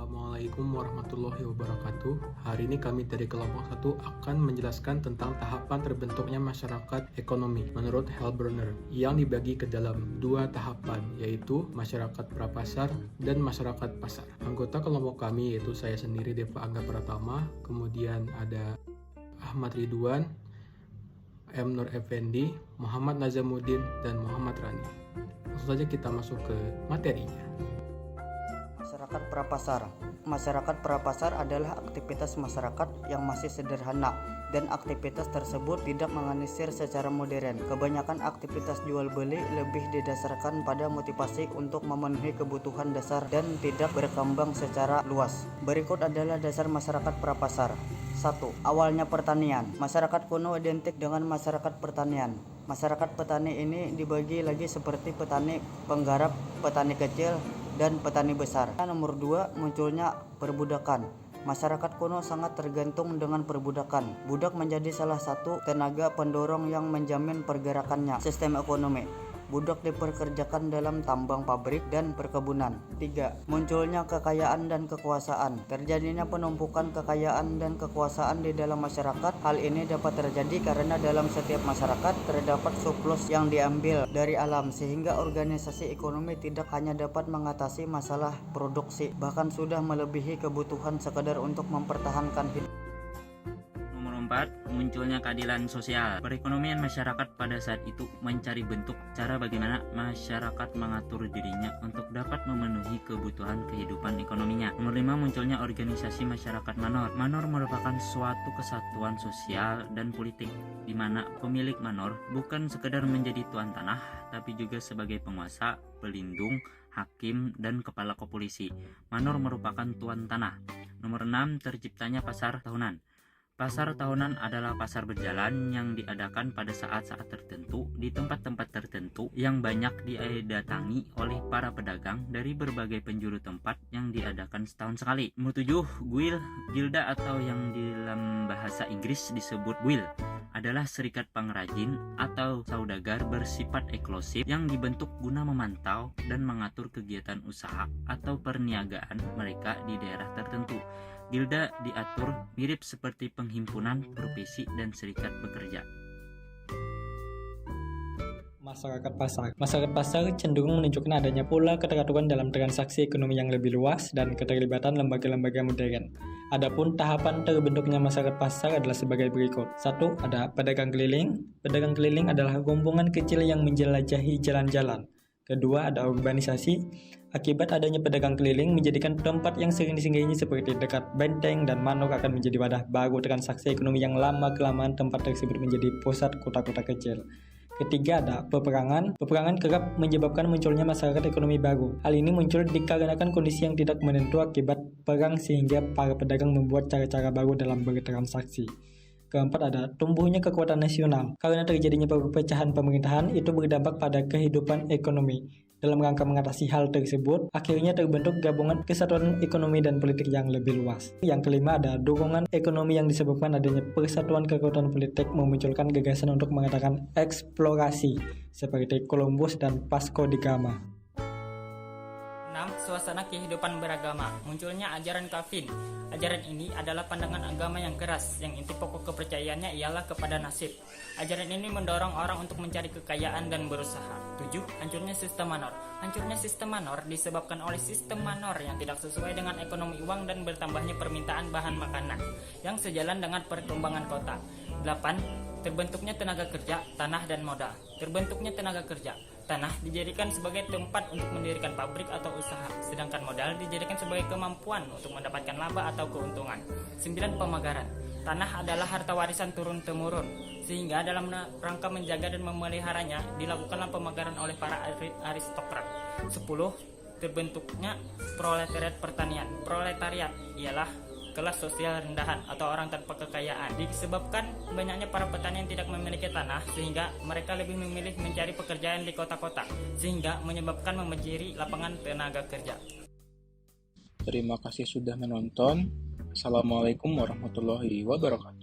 Assalamualaikum warahmatullahi wabarakatuh. Hari ini kami dari kelompok 1 akan menjelaskan tentang tahapan terbentuknya masyarakat ekonomi menurut Halberner yang dibagi ke dalam dua tahapan, yaitu masyarakat prapasar dan masyarakat pasar. Anggota kelompok kami yaitu saya sendiri Deva Angga Pratama, kemudian ada Ahmad Ridwan, M. Nur Effendi, Muhammad Nazamuddin, dan Muhammad Rani. Langsung saja kita masuk ke materinya. Masyarakat prapasar. Masyarakat prapasar adalah aktivitas masyarakat yang masih sederhana dan aktivitas tersebut tidak menganisir secara modern. Kebanyakan aktivitas jual beli lebih didasarkan pada motivasi untuk memenuhi kebutuhan dasar dan tidak berkembang secara luas. Berikut adalah dasar masyarakat prapasar. 1. Awalnya pertanian. Masyarakat kuno identik dengan masyarakat pertanian. Masyarakat petani ini dibagi lagi seperti petani penggarap, petani kecil, dan petani besar. Nomor 2, munculnya perbudakan. Masyarakat kuno sangat tergantung dengan perbudakan. Budak menjadi salah satu tenaga pendorong yang menjamin pergerakannya. Sistem ekonomi. Budak diperkerjakan dalam tambang, pabrik, dan perkebunan. 3. Munculnya kekayaan dan kekuasaan. Terjadinya penumpukan kekayaan dan kekuasaan di dalam masyarakat. Hal ini dapat terjadi karena dalam setiap masyarakat terdapat surplus yang diambil dari alam, sehingga organisasi ekonomi tidak hanya dapat mengatasi masalah produksi, bahkan sudah melebihi kebutuhan sekedar untuk mempertahankan hidup. 4. Munculnya keadilan sosial. Perekonomian masyarakat pada saat itu mencari bentuk cara bagaimana masyarakat mengatur dirinya untuk dapat memenuhi kebutuhan kehidupan ekonominya. Nomor 5. Munculnya organisasi masyarakat manor. Manor merupakan suatu kesatuan sosial dan politik di mana pemilik manor bukan sekedar menjadi tuan tanah, tapi juga sebagai penguasa, pelindung, hakim, dan kepala kepolisi. Manor merupakan tuan tanah. Nomor 6. Terciptanya pasar tahunan. Pasar tahunan adalah pasar berjalan yang diadakan pada saat-saat tertentu di tempat-tempat tertentu yang banyak didatangi oleh para pedagang dari berbagai penjuru tempat yang diadakan setahun sekali. Nomor 7, gilda atau yang dalam bahasa Inggris disebut guild adalah serikat pengrajin atau saudagar bersifat eksklusif yang dibentuk guna memantau dan mengatur kegiatan usaha atau perniagaan mereka di daerah tertentu. Gilda diatur mirip seperti penghimpunan profesi dan serikat pekerja. Masyarakat pasar. Masyarakat pasar cenderung menunjukkan adanya pola keteraturan dalam transaksi ekonomi yang lebih luas dan keterlibatan lembaga-lembaga modern. Adapun tahapan terbentuknya masyarakat pasar adalah sebagai berikut. 1. Ada pedagang keliling. Pedagang keliling adalah rombongan kecil yang menjelajahi jalan-jalan. Kedua, ada urbanisasi. Akibat adanya pedagang keliling menjadikan tempat yang sering disinggahi seperti dekat benteng dan manor akan menjadi wadah baru transaksi ekonomi yang lama-kelamaan tempat tersebut menjadi pusat kota-kota kecil. Ketiga, ada peperangan. Peperangan kerap menyebabkan munculnya masyarakat ekonomi baru. Hal ini muncul dikarenakan kondisi yang tidak menentu akibat perang sehingga para pedagang membuat cara-cara baru dalam bertransaksi. Keempat, ada tumbuhnya kekuatan nasional. Karena terjadinya perpecahan pemerintahan, itu berdampak pada kehidupan ekonomi. Dalam rangka mengatasi hal tersebut, akhirnya terbentuk gabungan kesatuan ekonomi dan politik yang lebih luas. Yang kelima, ada dorongan ekonomi yang disebabkan adanya persatuan kekuatan politik memunculkan gagasan untuk mengatakan eksplorasi, seperti Columbus dan Vasco da Gama. 6. Suasana kehidupan beragama. Munculnya ajaran Calvin. Ajaran ini adalah pandangan agama yang keras, yang inti pokok kepercayaannya ialah kepada nasib. Ajaran ini mendorong orang untuk mencari kekayaan dan berusaha. 7. Hancurnya sistem manor. Hancurnya sistem manor disebabkan oleh sistem manor yang tidak sesuai dengan ekonomi uang dan bertambahnya permintaan bahan makanan yang sejalan dengan perkembangan kota. 8. Terbentuknya tenaga kerja, tanah dan modal. Terbentuknya tenaga kerja. Tanah dijadikan sebagai tempat untuk mendirikan pabrik atau usaha, sedangkan modal dijadikan sebagai kemampuan untuk mendapatkan laba atau keuntungan. 9. Pemagaran. Tanah adalah harta warisan turun-temurun, sehingga dalam rangka menjaga dan memeliharanya dilakukanlah pemagaran oleh para aristokrat. 10. Terbentuknya proletariat pertanian. Proletariat ialah kelas sosial rendahan atau orang tanpa kekayaan. Disebabkan banyaknya para petani yang tidak memiliki tanah, sehingga mereka lebih memilih mencari pekerjaan di kota-kota, sehingga menyebabkan membanjiri lapangan tenaga kerja. Terima kasih sudah menonton. Assalamualaikum warahmatullahi wabarakatuh.